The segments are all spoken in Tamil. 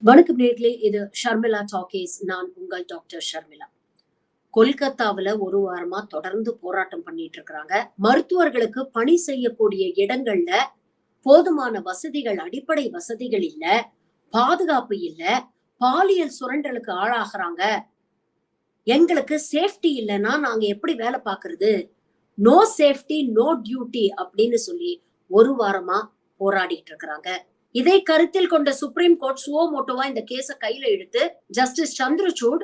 வணக்கம் நேர்களே, இது ஷர்மிளா டாக்கீஸ். நான் உங்கள் டாக்டர் ஷர்மிளா. கொல்கத்தாவுல ஒரு வாரமா தொடர்ந்து போராட்டம் பண்ணிட்டு இருக்கிறாங்க. மருத்துவர்களுக்கு பணி செய்யக்கூடிய இடங்கள்ல போதுமான வசதிகள், அடிப்படை வசதிகள் இல்ல, பாதுகாப்பு இல்ல, பாலியல் சுரண்டலுக்கு ஆளாகிறாங்க. எங்களுக்கு சேஃப்டி இல்லைன்னா நாங்க எப்படி வேலை பார்க்கறது? நோ சேஃப்டி நோ டியூட்டி அப்படின்னு சொல்லி ஒரு வாரமா போராடிட்டு இருக்கிறாங்க. இதை கருத்தில் கொண்ட சுப்ரீம் கோர்ட் சுவோமோட்டோவா இந்த கேஸ கையில எடுத்து ஜஸ்டிஸ் சந்திரசூட்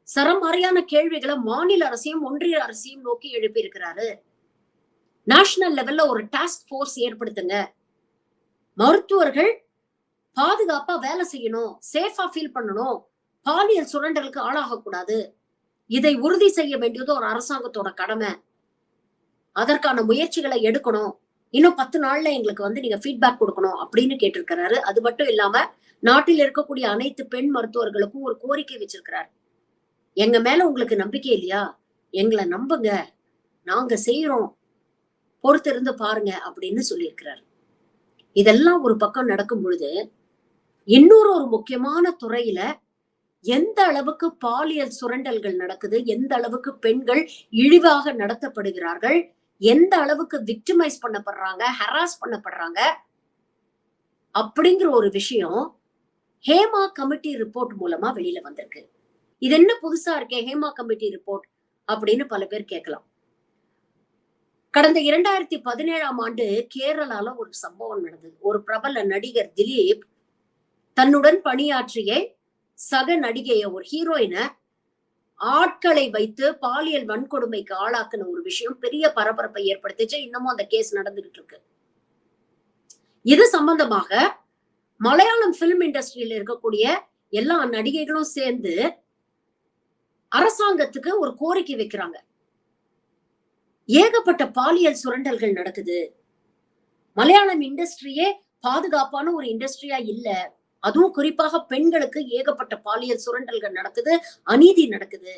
சரமாரியான கேள்விகளை மாநில அரசையும் ஒன்றிய அரசையும் நோக்கி எழுப்பி இருக்கிறாரு. நேஷனல் லெவல்ல ஒரு டாஸ்க் போர்ஸ் ஏற்படுத்துங்க. மருத்துவர்கள் பாதுகாப்பா வேலை செய்யணும், சேஃபா ஃபீல் பண்ணணும், பாலியல் சுரண்டலுக்கு ஆளாக கூடாது. இதை உறுதி செய்ய வேண்டியது ஒரு அரசாங்கத்தோட கடமை. அதற்கான முயற்சிகளை எடுக்கணும். இன்னும் 10 நாள்ல எங்களுக்கு நீங்க ஃபீட்பேக் கொடுக்கணும் அப்படின்னு கேட்டிருக்கிறாரு. அது மட்டும் இல்லாம நாட்டில் இருக்கக்கூடிய அனைத்து பெண் மருத்துவர்களுக்கும் ஒரு கோரிக்கை வச்சிருக்கிறார். எங்க மேல உங்களுக்கு நம்பிக்கை இல்லையா? எங்களை நம்புங்க, நாங்க செய்யறோம், பொறுத்து இருந்து பாருங்க அப்படின்னு சொல்லியிருக்கிறார். இதெல்லாம் ஒரு பக்கம் நடக்கும் பொழுது இன்னொரு முக்கியமான துறையில எந்த அளவுக்கு பாலியல் சுரண்டல்கள் நடக்குது, எந்த அளவுக்கு பெண்கள் இழிவாக நடத்தப்படுகிறார்கள், எந்த அளவுக்கு விக்டிமைஸ் பண்ணப்படுறாங்க, ஹராஸ் பண்ணப்படுறாங்க அப்படிங்கிற ஒரு விஷயம் ஹேமா கமிட்டி ரிப்போர்ட் மூலமா வெளியில வந்திருக்கு. இது என்ன புதுசா இருக்கே ஹேமா கமிட்டி ரிப்போர்ட் அப்படின்னு பல பேர் கேட்கலாம். கடந்த 2017ஆம் ஆண்டு கேரளால ஒரு சம்பவம் நடந்தது. ஒரு பிரபல நடிகர் திலீப் தன்னுடன் பணியாற்றிய சக நடிகைய, ஒரு ஹீரோயின ஆட்களை வைத்து பாலியல் வன்கொடுமைக்கு ஆளாக்குன ஒரு விஷயம் பெரிய பரபரப்பை ஏற்படுத்திச்சு. இன்னமும் அந்த கேஸ் நடந்துகிட்டு இருக்கு. இது சம்பந்தமாக மலையாளம் பிலிம் இண்டஸ்ட்ரியில இருக்கக்கூடிய எல்லா நடிகைகளும் சேர்ந்து அரசாங்கத்துக்கு ஒரு கோரிக்கை வைக்கிறாங்க. ஏகப்பட்ட பாலியல் சுரண்டல்கள் நடக்குது, மலையாளம் இண்டஸ்ட்ரியே பாதுகாப்பான ஒரு இண்டஸ்ட்ரியா இல்ல, அதுவும் குறிப்பாக பெண்களுக்கு ஏகப்பட்ட பாலியல் சுரண்டல்கள் நடக்குது, அநீதி நடக்குது,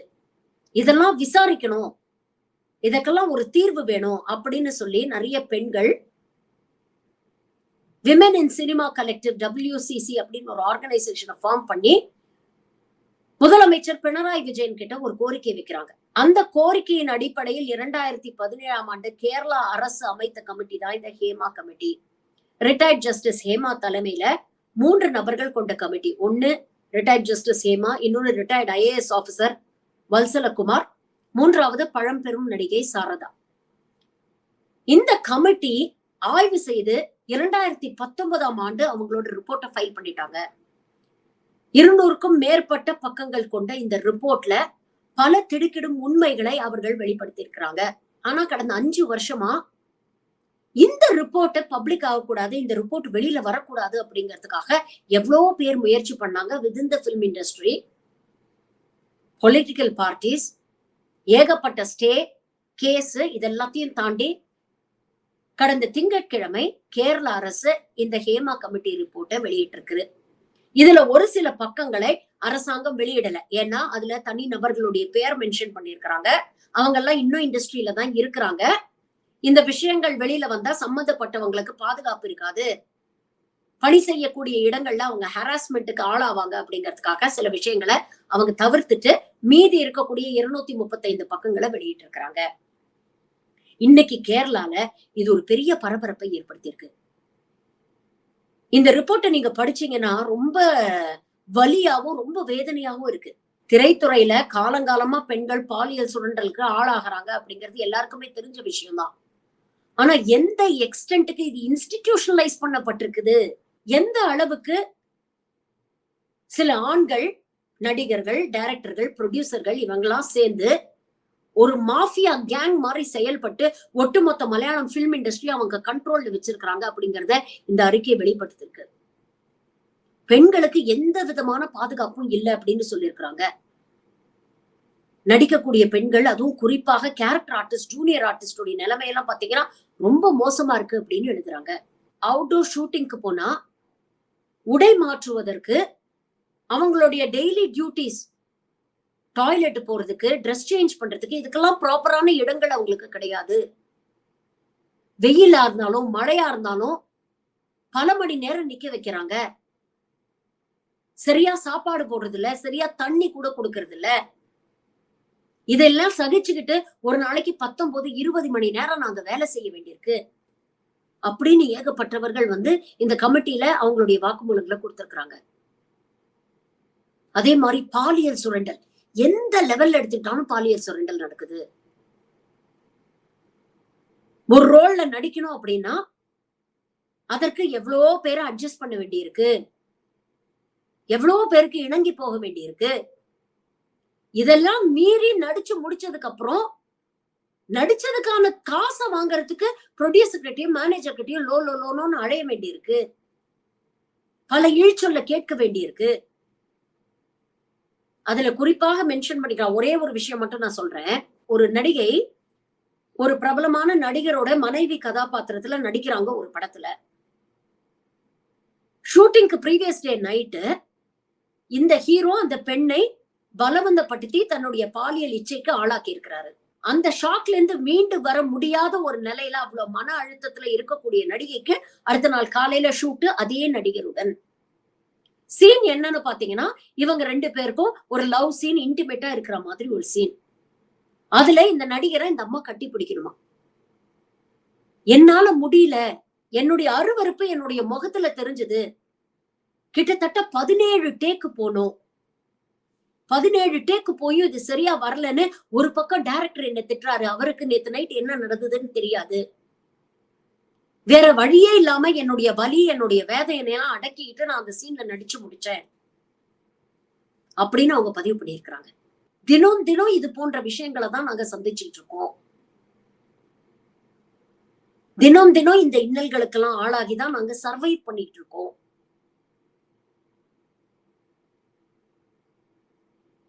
இதெல்லாம் விசாரிக்கணும், இதற்கெல்லாம் ஒரு தீர்வு வேணும் அப்படின்னு சொல்லி நிறைய பெண்கள் women in cinema collective WCC அப்படின்னு ஒரு ஆர்கனைசேஷனை ஃபார்ம் பண்ணி முதலமைச்சர் பினராயி விஜயன் கிட்ட ஒரு கோரிக்கை வைக்கிறாங்க. அந்த கோரிக்கையின் அடிப்படையில் 2017ஆம் ஆண்டு கேரளா அரசு அமைத்த கமிட்டி தான் இந்த Hema committee. Retired justice Hema தலைமையில 3 நபர்கள் கொண்ட கமிட்டி. ஒன்னு ரிட்டையர்ட் ஜஸ்டிஸ் ஹேமா, இன்னொன்னு ரிட்டையர்ட் IAS ஆபீசர் வல்சலகுமார், மூன்றாவது பழம்பெரும் நடிகை சாரதா. இந்த கமிட்டி ஆய்வு செய்து 2019ஆம் ஆண்டு அவங்களோட ரிப்போர்ட்டை ஃபைல் பண்ணிட்டாங்க. 200க்கும் மேற்பட்ட பக்கங்கள் கொண்ட இந்த ரிப்போர்ட்ல பல திடுக்கிடும் உண்மைகளை அவர்கள் வெளிப்படுத்தி இருக்கிறாங்க. ஆனா கடந்த 5 வருஷமா இந்த ரிப்போர்ட் பப்ளிக் ஆகக்கூடாது, இந்த ரிப்போர்ட் வெளியில வரக்கூடாது அப்படிங்கிறதுக்காக எவ்வளவு பேர் முயற்சி பண்ணாங்க. Within the film industry, political parties, ஏகப்பட்ட ஸ்டே கேஸ், இதெல்லாத்தையும் தாண்டி கடந்த திங்கட்கிழமை கேரள அரசு இந்த ஹேமா கமிட்டி ரிப்போர்ட்டை வெளியிட்டிருக்கு. இதுல ஒரு சில பக்கங்களை அரசாங்கம் வெளியிடல. ஏன்னா அதுல தனி நபர்களுடைய பெயர் மென்ஷன் பண்ணிருக்கிறாங்க. அவங்க எல்லாம் இன்னும் இண்டஸ்ட்ரியில தான் இருக்கிறாங்க. இந்த விஷயங்கள் வெளியில வந்தா சம்பந்தப்பட்டவங்களுக்கு பாதுகாப்பு இருக்காது, பணி செய்யக்கூடிய இடங்கள்ல அவங்க ஹராஸ்மெண்ட்டுக்கு ஆளாவாங்க அப்படிங்கிறதுக்காக சில விஷயங்களை அவங்க தவிர்த்துட்டு மீதி இருக்கக்கூடிய 235 பக்கங்களை வெளியிட்டு இருக்கிறாங்க. இன்னைக்கு கேரளால இது ஒரு பெரிய பரபரப்பை ஏற்படுத்தியிருக்கு. இந்த ரிப்போர்ட்டை நீங்க படிச்சீங்கன்னா ரொம்ப வலியாவும் ரொம்ப வேதனையாவும் இருக்கு. திரைத்துறையில காலங்காலமா பெண்கள் பாலியல் சுரண்டலுக்கு ஆளாகிறாங்க அப்படிங்கிறது எல்லாருக்குமே தெரிஞ்ச விஷயம்தான். ஆனா எந்த எக்ஸ்டென்ட்டுக்கு இது இன்ஸ்டிடியூஷனலைஸ் பண்ணப்பட்டிருக்குது, எந்த அளவுக்கு சில ஆண்கள் நடிகர்கள், டைரக்டர்கள், ப்ரொடியூசர்கள் இவங்கெல்லாம் சேர்ந்து ஒரு மாஃபியா கேங் மாதிரி செயல்பட்டு ஒட்டுமொத்த மலையாளம் பிலிம் இண்டஸ்ட்ரி அவங்க கண்ட்ரோல்ல வச்சிருக்காங்க அப்படிங்கறத இந்த அறிக்கை வெளிப்படுத்திருக்கு. பெண்களுக்கு எந்த விதமான பாதுகாப்பும் இல்லை அப்படின்னு சொல்லியிருக்கிறாங்க. நடிக்கக்கூடிய பெண்கள், அதுவும் குறிப்பாக கேரக்டர் ஆர்டிஸ்ட், ஜூனியர் ஆர்டிஸ்டோட நிலைமையெல்லாம் பாத்தீங்கன்னா ரொம்ப மோசமா இருக்கு அப்படின்னு எழுதுறாங்க. அவுட்டோர் ஷூட்டிங்க்கு போனா உடை மாற்றுவதற்கு, அவங்களுடைய டெய்லி டியூட்டிஸ், டாய்லெட் போறதுக்கு, ட்ரெஸ் சேஞ்ச் பண்றதுக்கு, இதுக்கெல்லாம் ப்ராப்பரான இடங்கள் அவங்களுக்கு கிடையாது. வெயிலா இருந்தாலும் மழையா இருந்தாலும் பல மணி நேரம் நிக்க வைக்கிறாங்க. சரியா சாப்பாடு போடுறது இல்ல, சரியா தண்ணி கூட கொடுக்கறது இல்ல. இதெல்லாம் சகிச்சுக்கிட்டு ஒரு நாளைக்கு 19, 20 மணி நேரம் நாங்க வேலை செய்ய வேண்டியிருக்கு அப்படின்னு ஏகப்பட்டவர்கள் இந்த கமிட்டியில அவங்களுடைய வாக்குமூலங்களை கொடுத்திருக்கிறாங்க. அதே மாதிரி பாலியல் சுரண்டல், எந்த லெவல்ல எடுத்துக்கிட்டாலும் பாலியல் சுரண்டல் நடக்குது. ஒரு ரோல்ல நடிக்கணும் அப்படின்னா அதற்கு எவ்வளவோ பேரை அட்ஜஸ்ட் பண்ண வேண்டியிருக்கு, எவ்வளவோ பேருக்கு இணங்கி போக வேண்டியிருக்கு. இதெல்லாம் மீறி நடிச்சு முடிச்சதுக்கு அப்புறம் நடிச்சதுக்கான காசை வாங்குறதுக்கு ப்ரொடியூசர் கிட்டயும் மேனேஜர் கிட்டயும் லோ லோ லோன்னு அழைய வேண்டியிருக்கு, பல இழிச்சொல்ல கேட்க வேண்டியிருக்கு. அதுல குறிப்பாக மென்ஷன் பண்ணிக்கலாம். ஒரே ஒரு விஷயம் மட்டும் நான் சொல்றேன். ஒரு நடிகை ஒரு பிரபலமான நடிகரோட மனைவி கதாபாத்திரத்துல நடிக்கிறாங்க ஒரு படத்துல. ஷூட்டிங்க்கு ப்ரீவியஸ் டே நைட்டு இந்த ஹீரோ அந்த பெண்ணை பலவந்தப்படுத்தி தன்னுடைய பாலியல் இச்சைக்கு ஆளாக்கி இருக்கிறாரு. அந்த ஷாக்ல இருந்து மீண்டு வர முடியாத ஒரு நிலையில அவ்வளவு மன அழுத்தத்துல இருக்கக்கூடிய நடிகைக்கு அடுத்த நாள் காலையில ஷூட்டு அதே நடிகருடன். சீன் என்னன்னு பாத்தீங்கன்னா, இவங்க 2 பேருக்கும் ஒரு லவ் சீன், இன்டிமேட்டா இருக்கிற மாதிரி ஒரு சீன். அதுல இந்த நடிகரை இந்த அம்மா கட்டி பிடிக்கணுமா. என்னால முடியல, என்னுடைய அருவருப்பு என்னுடைய முகத்துல தெரிஞ்சது. கிட்டத்தட்ட 17 டேக்கு போனோம். 17 டேக்கு போயும் இது சரியா வரலன்னு ஒரு பக்கம் டைரக்டர் என்ன திட்டுறாரு. அவருக்கு நேத்து நைட் என்ன நடந்ததுன்னு தெரியாது. வேற வழியே இல்லாம என்னுடைய வலி, என்னுடைய வேதனையெல்லாம் அடக்கிக்கிட்டு நான் அந்த சீன்ல நடிச்சு முடிச்சேன் அப்படின்னு அவங்க பதிவு பண்ணியிருக்கிறாங்க. தினம் தினம் இது போன்ற விஷயங்களை தான் நாங்க சந்திச்சுட்டு இருக்கோம். தினம் தினம் இந்த இன்னல்களுக்கெல்லாம் ஆளாகிதான் நாங்க சர்வைவ் பண்ணிட்டு இருக்கோம்.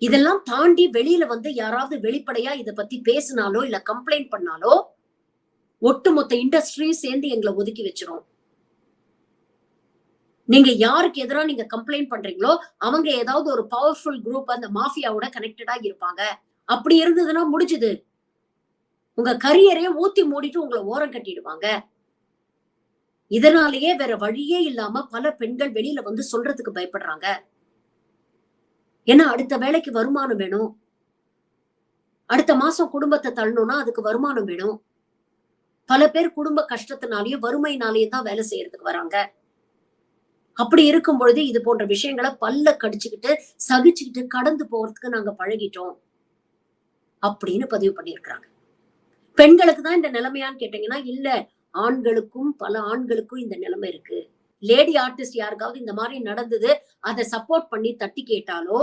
இதெல்லாம் தாண்டி வெளியில யாராவது வெளிப்படையா இத பத்தி பேசினாலோ இல்ல கம்ப்ளைண்ட் பண்ணாலோ ஒட்டுமொத்த இண்டஸ்ட்ரியும் சேர்ந்து எங்களை ஒதுக்கி வச்சிரும். நீங்க யாருக்கு எதிரா நீங்க கம்ப்ளைண்ட் பண்றீங்களோ அவங்க ஏதாவது ஒரு பவர்ஃபுல் குரூப் அந்த மாஃபியாவோட கனெக்டடா இருப்பாங்க. அப்படி இருந்ததுன்னா முடிஞ்சது. உங்க கரியரையே ஊத்தி மூடிட்டு உங்களை ஓரம் கட்டிடுவாங்க. இதனாலேயே வேற வழியே இல்லாம பல பெண்கள் வெளியில சொல்றதுக்கு பயப்படுறாங்க. ஏன்னா அடுத்த வேலைக்கு வருமானம் வேணும். அடுத்த மாசம் குடும்பத்தை தள்ளணும்னா அதுக்கு வருமானம் வேணும். பல பேர் குடும்ப கஷ்டத்தினாலேயும் வறுமையினாலேயும் தான் வேலை செய்யறதுக்கு வராங்க. அப்படி இருக்கும் பொழுது இது போன்ற விஷயங்களை பல்ல கடிச்சுக்கிட்டு சகிச்சுக்கிட்டு கடந்து போறதுக்கு நாங்க பழகிட்டோம் அப்படின்னு பதிவு பண்ணியிருக்கிறாங்க. பெண்களுக்கு தான் இந்த நிலைமையான்னு கேட்டீங்கன்னா இல்ல, ஆண்களுக்கும் பல ஆண்களுக்கும் இந்த நிலைமை இருக்கு. லேடி ஆர்டிஸ்ட் யாருக்காவது இந்த மாதிரி நடந்தது அதை சப்போர்ட் பண்ணி தட்டி கேட்டாலோ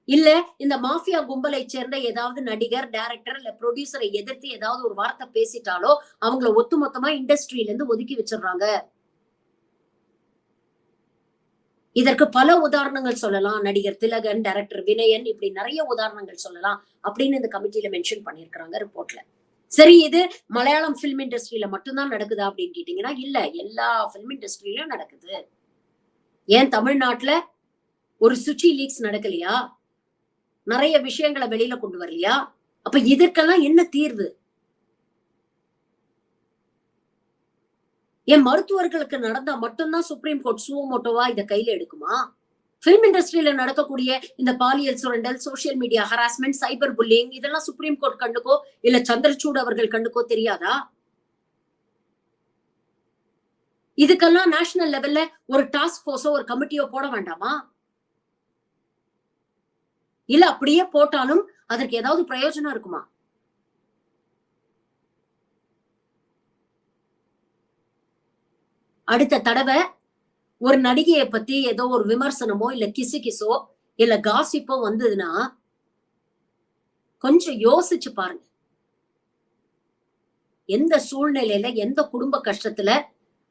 இல்ல இந்த மாஃபியா கும்பலை சேர்ந்த ஏதாவது நடிகர், டைரக்டர் இல்ல ப்ரொடியூசரை எதிர்த்து ஏதாவது ஒரு வார்த்தை பேசிட்டாலோ அவங்கள ஒட்டுமொத்தமா இண்டஸ்ட்ரியில இருந்து ஒதுக்கி வச்சிடுறாங்க. இதற்கு பல உதாரணங்கள் சொல்லலாம். நடிகர் திலகன், டைரக்டர் வினயன், இப்படி நிறைய உதாரணங்கள் சொல்லலாம் அப்படின்னு இந்த கமிட்டியில மென்ஷன் பண்ணிருக்காங்க ரிப்போர்ட்ல. சரி, இது மலையாளம் பிலிம் இண்டஸ்ட்ரியில மட்டும்தான் நடக்குதா அப்படின்னு கேட்டீங்கன்னா இல்ல, எல்லா பிலிம் இண்டஸ்ட்ரியிலும் நடக்குது. ஏன் தமிழ்நாட்டுல ஒரு சுச்சி லீக்ஸ் நடக்கலையா? நிறைய விஷயங்களை வெளியில கொண்டு வரலையா? அப்ப இதற்கெல்லாம் என்ன தீர்வு? ஏன் மருத்துவர்களுக்கு நடந்தா மட்டும்தான் சுப்ரீம் கோர்ட் சுவமோட்டோவா இத கையில எடுக்குமா? பிலிம் இண்டஸ்ட்ரியில நடக்கக்கூடிய இந்த பாலியல் சுரண்டல், social media harassment, cyber bullying இதெல்லாம் சுப்ரீம் கோர்ட் கண்ணுக்கோ இல்ல சந்திரசூட் அவர்கள் கண்ணுக்கோ தெரியாதா? இதுக்கெல்லாம் நேஷனல் லெவல்ல ஒரு டாஸ்க் போர்ஸோ ஒரு கமிட்டியோ போட வேண்டாமா? இல்ல அப்படியே போட்டாலும் அதற்கு ஏதாவது பிரயோஜனம் இருக்குமா? அடுத்த தடவை ஒரு நடிகையை பத்தி ஏதோ ஒரு விமர்சனமோ இல்ல கிசோ இல்ல காசிப்போ வந்ததுன்னா கொஞ்சம் யோசிச்சு பாருங்க. எந்த சூழ்நிலையில எந்த குடும்ப கஷ்டத்துல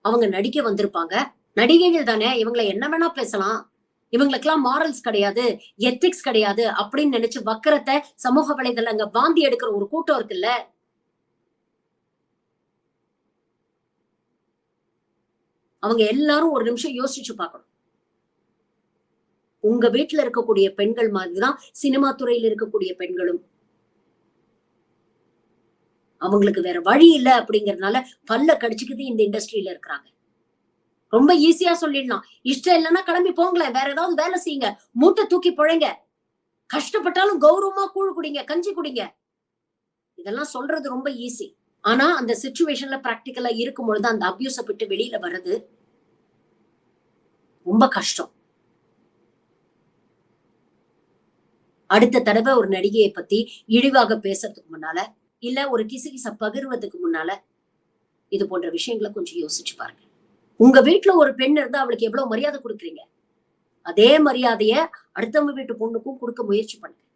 அவங்க நடிக்க வந்திருப்பாங்க. நடிகைகள் தானே, இவங்களை என்ன வேணா பேசலாம், இவங்களுக்கெல்லாம் மாரல்ஸ் கிடையாது, எத்திக்ஸ் கிடையாது அப்படின்னு நினைச்சு வக்கரத்தை சமூக வலைதளங்க வாந்தி எடுக்கிற ஒரு கூட்டம் இருக்குல்ல. அவங்க எல்லாரும் ஒரு நிமிஷம் யோசிச்சு பார்க்கணும். உங்க வீட்டுல இருக்கக்கூடிய பெண்கள் மாதிரிதான் சினிமா துறையில் இருக்கக்கூடிய பெண்களும். அவங்களுக்கு வேற வழி இல்ல அப்படிங்கறதுனால பல்ல கடிச்சுக்கிட்டு இந்த இண்டஸ்ட்ரியில இருக்கிறாங்க. ரொம்ப ஈஸியா சொல்லிடலாம். இஷ்டம் இல்லைன்னா கிளம்பி போங்களேன், வேற ஏதாவது வேலை செய்யுங்க, மூட்டை தூக்கி பிழைங்க, கஷ்டப்பட்டாலும் கௌரவமா கூழ் குடிங்க, கஞ்சி குடிங்க. இதெல்லாம் சொல்றது ரொம்ப ஈஸி. ஆனா அந்த சிச்சுவேஷன்ல பிராக்டிகலா இருக்கும் பொழுது அந்த அபியூஸ விட்டு வெளியில வர்றது ரொம்ப கஷ்டம். அடுத்த தடவை ஒரு நடிகையை பத்தி இழிவாக பேசுறதுக்கு முன்னால, இல்ல ஒரு கிசுகிச பகிர்வதற்கு முன்னால, இது போன்ற விஷயங்களை கொஞ்சம் யோசிச்சு பாருங்க. உங்க வீட்டுல ஒரு பெண் இருந்தா அவளுக்கு எவ்வளவு மரியாதை கொடுக்குறீங்க, அதே மரியாதைய அடுத்தவங்க வீட்டு பொண்ணுக்கும் கொடுக்க முயற்சி பண்ணுங்க.